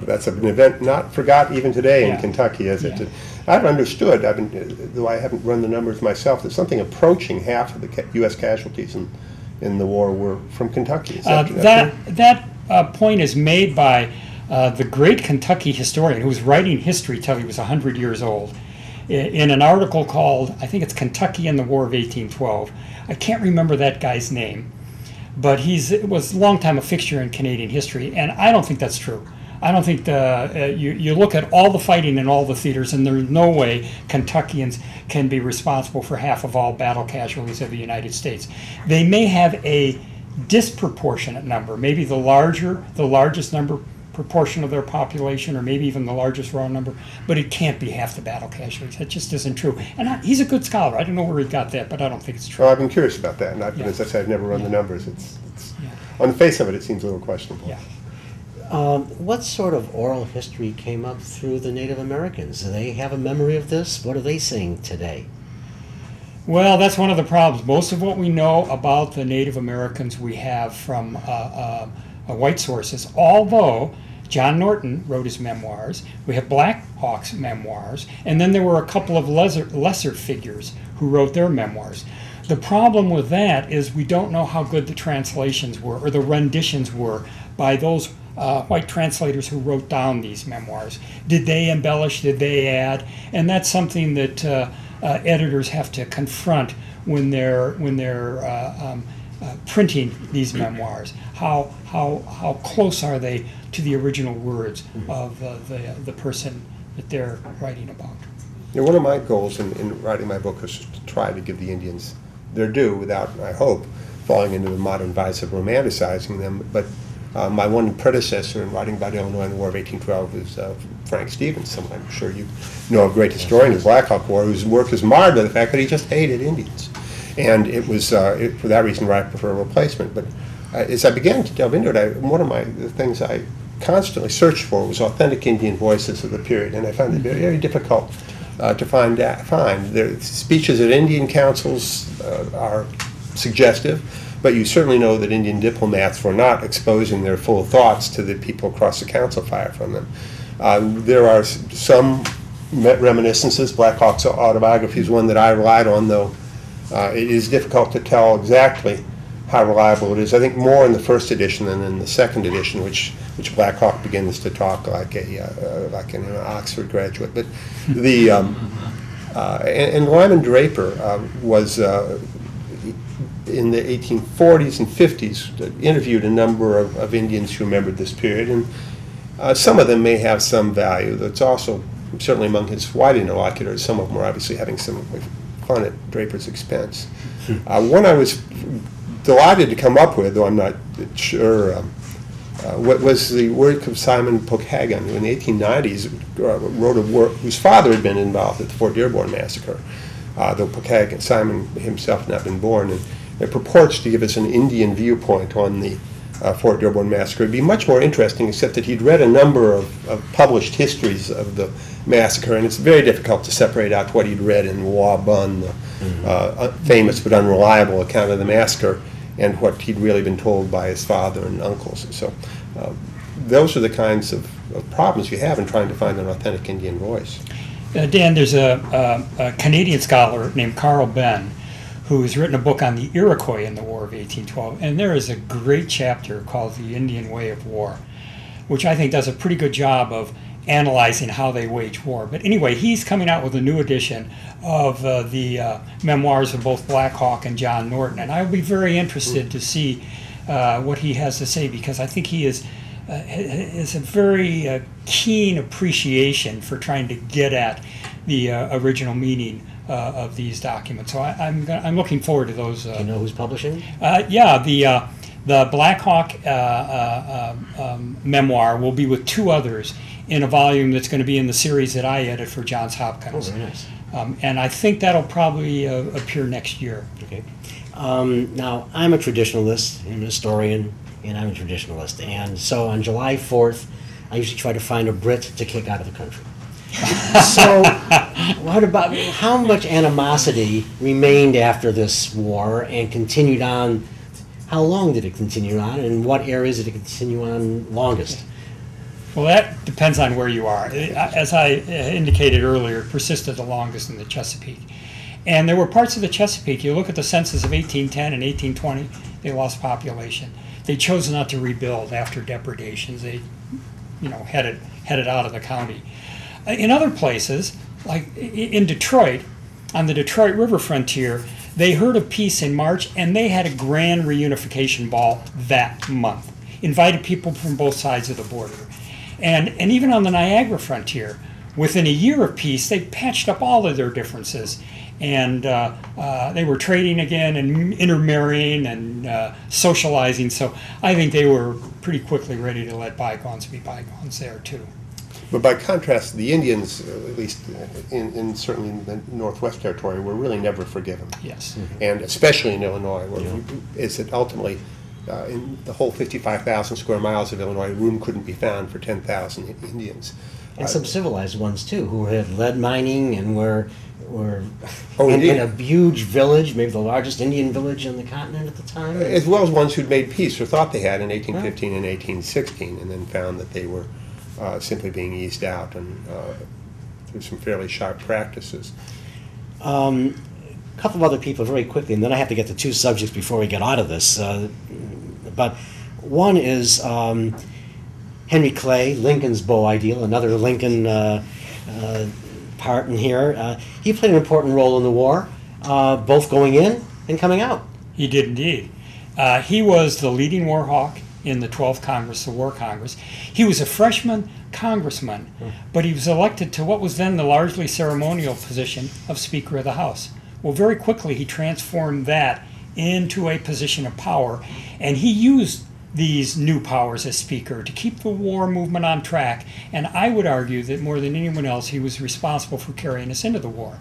that's an event not forgot even today in Yeah. Kentucky, is it? Yeah. I've understood, though I haven't run the numbers myself, that something approaching half of the U.S. casualties in the war were from Kentucky. Is that true? That point is made by the great Kentucky historian who was writing history till he was 100 years old in an article called, I think it's Kentucky and the War of 1812. I can't remember that guy's name, but was a long time a fixture in Canadian history, and I don't think that's true. I don't think you look at all the fighting in all the theaters, and there's no way Kentuckians can be responsible for half of all battle casualties of the United States. They may have a disproportionate number, maybe the largest number proportion of their population, or maybe even the largest raw number, but it can't be half the battle casualties. That just isn't true. And he's a good scholar. I don't know where he got that, but I don't think it's true. Well, I've been curious about that, and as I said, I've never run the numbers. On the face of it, it seems a little questionable. Yeah. What sort of oral history came up through the Native Americans? Do they have a memory of this? What are they saying today? Well, that's one of the problems. Most of what we know about the Native Americans we have from white sources, although John Norton wrote his memoirs. We have Black Hawk's memoirs, and then there were a couple of lesser figures who wrote their memoirs. The problem with that is we don't know how good the translations were, or the renditions were, by those white translators who wrote down these memoirs. Did they embellish? Did they add? And that's something that editors have to confront when they're printing these memoirs. How close are they to the original words of the person that they're writing about? One of my goals in writing my book was to try to give the Indians their due without, I hope, falling into the modern vice of romanticizing them. But my one predecessor in writing about Illinois in the War of 1812 is Frank Stevens, someone I'm sure you know, a great historian of the Black Hawk War, whose work is marred by the fact that he just hated Indians. And it was, for that reason, why I prefer a replacement. But as I began to delve into it, one of the things I constantly searched for was authentic Indian voices of the period, and I found it very, very difficult to find. Their speeches at Indian councils are suggestive, but you certainly know that Indian diplomats were not exposing their full thoughts to the people across the council fire from them. There are some reminiscences. Black Hawk's autobiography is one that I relied on, though it is difficult to tell exactly how reliable it is. I think more in the first edition than in the second edition, which Black Hawk begins to talk like an Oxford graduate. But the and Lyman Draper was in the 1840s and 50s interviewed a number of Indians who remembered this period, and some of them may have some value. That's also certainly among his white interlocutors. Some of them were obviously having some fun at Draper's expense. One I was delighted to come up with, though I'm not sure, what was the work of Simon Pokagon, who in the 1890s wrote a work whose father had been involved at the Fort Dearborn Massacre, though Pokagon, Simon himself had not been born, and it purports to give us an Indian viewpoint on the Fort Dearborn Massacre. It'd be much more interesting, except that he'd read a number of published histories of the massacre, and it's very difficult to separate out what he'd read in Wa Bun, the famous but unreliable account of the massacre, and what he'd really been told by his father and uncles. So those are the kinds of problems you have in trying to find an authentic Indian voice. Dan, there's a Canadian scholar named Carl Benn who has written a book on the Iroquois in the War of 1812, and there is a great chapter called The Indian Way of War, which I think does a pretty good job of analyzing how they wage war. But anyway, he's coming out with a new edition of the memoirs of both Black Hawk and John Norton, and I'll be very interested to see what he has to say, because I think he has a very keen appreciation for trying to get at the original meaning of these documents. So I'm looking forward to those. Do you know who's publishing? Yeah, the Black Hawk memoir will be with two others in a volume that's going to be in the series that I edit for Johns Hopkins. Oh, very nice. And I think that'll probably appear next year. Okay. Now, I'm a traditionalist, I'm a historian, and I'm a traditionalist. And so on July 4th, I usually try to find a Brit to kick out of the country. So, what about how much animosity remained after this war and continued on? How long did it continue on, and what areas did it continue on longest? Well, that depends on where you are. As I indicated earlier, it persisted the longest in the Chesapeake. And there were parts of the Chesapeake, you look at the census of 1810 and 1820, they lost population. They chose not to rebuild after depredations. They, headed out of the county. In other places, like in Detroit, on the Detroit River frontier, they heard of peace in March, and they had a grand reunification ball that month. Invited people from both sides of the border. And even on the Niagara frontier, within a year of peace, they patched up all of their differences. And they were trading again and intermarrying and socializing. So I think they were pretty quickly ready to let bygones be bygones there, too. But by contrast, the Indians, at least certainly in the Northwest Territory, were really never forgiven. Yes. And especially in Illinois, where is it ultimately, in the whole 55,000 square miles of Illinois, room couldn't be found for 10,000 Indians. And some civilized ones, too, who had lead mining and were in a huge village, maybe the largest Indian village on the continent at the time. As well as ones who'd made peace, or thought they had, in 1815 and 1816, and then found that they were simply being eased out and through some fairly sharp practices. A couple of other people very quickly, and then I have to get to two subjects before we get out of this. But one is Henry Clay, Lincoln's beau ideal, another Lincoln part in here. He played an important role in the war, both going in and coming out. He did indeed. He was the leading war hawk in the 12th Congress, the War Congress. He was a freshman congressman, but he was elected to what was then the largely ceremonial position of Speaker of the House. Well, very quickly he transformed that into a position of power, and he used these new powers as Speaker to keep the war movement on track, and I would argue that more than anyone else he was responsible for carrying us into the war.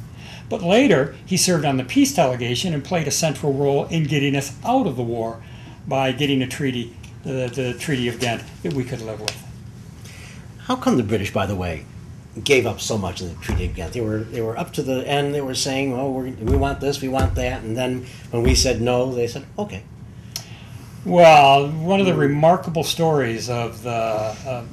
But later he served on the peace delegation and played a central role in getting us out of the war by getting a treaty, the Treaty of Ghent, that we could live with. How come the British, by the way, gave up so much in the Treaty of Ghent? They were up to the end. They were saying, "Oh, we want this, we want that," and then when we said no, they said, "Okay." Well, one of the remarkable stories of the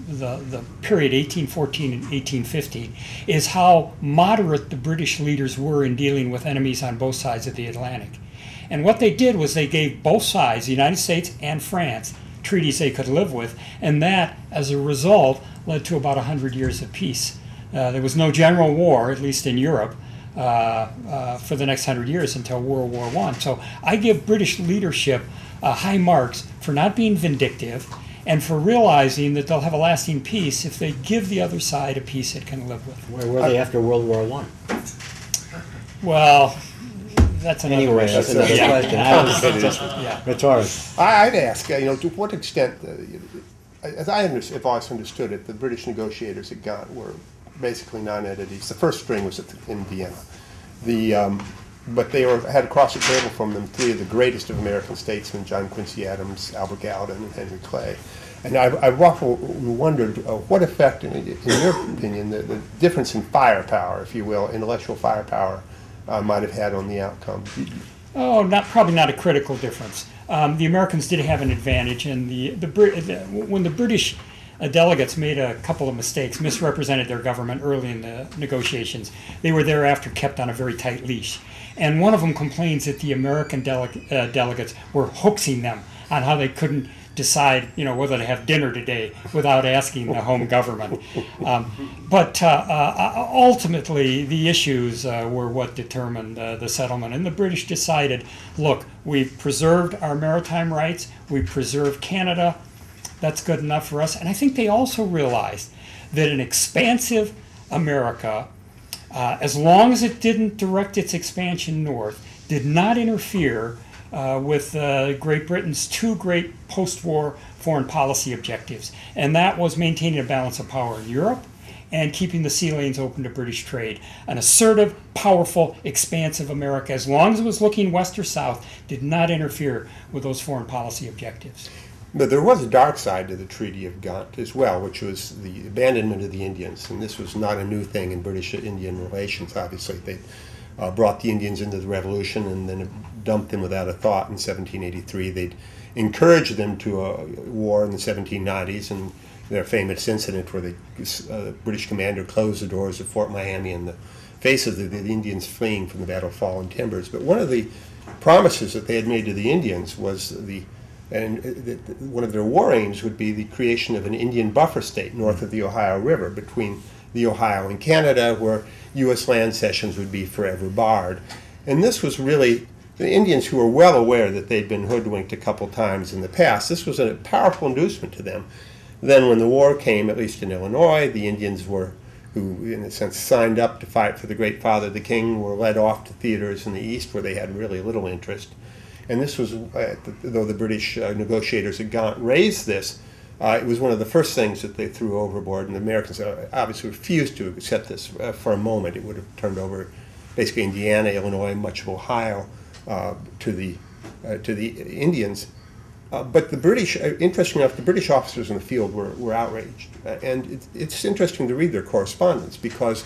period 1814 and 1815 is how moderate the British leaders were in dealing with enemies on both sides of the Atlantic. And what they did was they gave both sides, the United States and France, treaties they could live with, and that, as a result, led to about 100 years of peace. There was no general war, at least in Europe, for the next 100 years until World War I. So I give British leadership high marks for not being vindictive and for realizing that they'll have a lasting peace if they give the other side a peace it can live with. Where were they after World War I? Well, that's another Anyway, issue. that's another question. I was rhetorical. I'd ask, to what extent, as have always understood it, the British negotiators at Ghent were basically non-entities. The first string was in Vienna. But they had across the table from them three of the greatest of American statesmen, John Quincy Adams, Albert Gallatin, and Henry Clay. And I've often wondered what effect, in your opinion, the difference in firepower, if you will, intellectual firepower, might have had on the outcome. Oh, probably not a critical difference. The Americans did have an advantage, and when the British delegates made a couple of mistakes, misrepresented their government early in the negotiations, they were thereafter kept on a very tight leash. And one of them complains that the American delegates were hoaxing them on how they couldn't decide, whether to have dinner today without asking the home government. But ultimately, the issues were what determined the settlement. And the British decided, look, we've preserved our maritime rights, we've preserved Canada, that's good enough for us. And I think they also realized that an expansive America, as long as it didn't direct its expansion north, did not interfere with Great Britain's two great post-war foreign policy objectives. And that was maintaining a balance of power in Europe and keeping the sea lanes open to British trade. An assertive, powerful, expansive America, as long as it was looking west or south, did not interfere with those foreign policy objectives. But there was a dark side to the Treaty of Ghent as well, which was the abandonment of the Indians. And this was not a new thing in British-Indian relations, obviously. They brought the Indians into the Revolution and then dumped them without a thought in 1783. They'd encouraged them to a war in the 1790s and their famous incident where the British commander closed the doors of Fort Miami in the face of the Indians fleeing from the Battle of Fallen Timbers. But one of the promises that they had made to the Indians was one of their war aims would be the creation of an Indian buffer state north of the Ohio River, between the Ohio and Canada, where U.S. land cessions would be forever barred. And this was really, the Indians, who were well aware that they'd been hoodwinked a couple times in the past, this was a powerful inducement to them. Then when the war came, at least in Illinois, the Indians who in a sense signed up to fight for the Great Father, the King, were led off to theaters in the East where they had really little interest. And this was, though the British negotiators had raised this, it was one of the first things that they threw overboard, and the Americans obviously refused to accept this for a moment. It would have turned over basically Indiana, Illinois, much of Ohio to the Indians. But the British, interestingly enough, the British officers in the field were outraged. And it's interesting to read their correspondence, because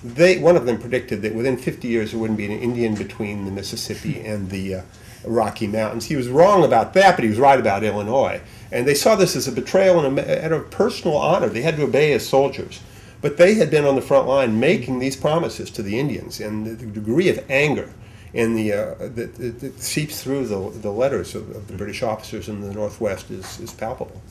one of them predicted that within 50 years there wouldn't be an Indian between the Mississippi and the Rocky Mountains. He was wrong about that, but he was right about Illinois. And they saw this as a betrayal and a personal honor. They had to obey as soldiers. But they had been on the front line making these promises to the Indians, and the degree of anger that seeps through the letters of the British officers in the Northwest is palpable.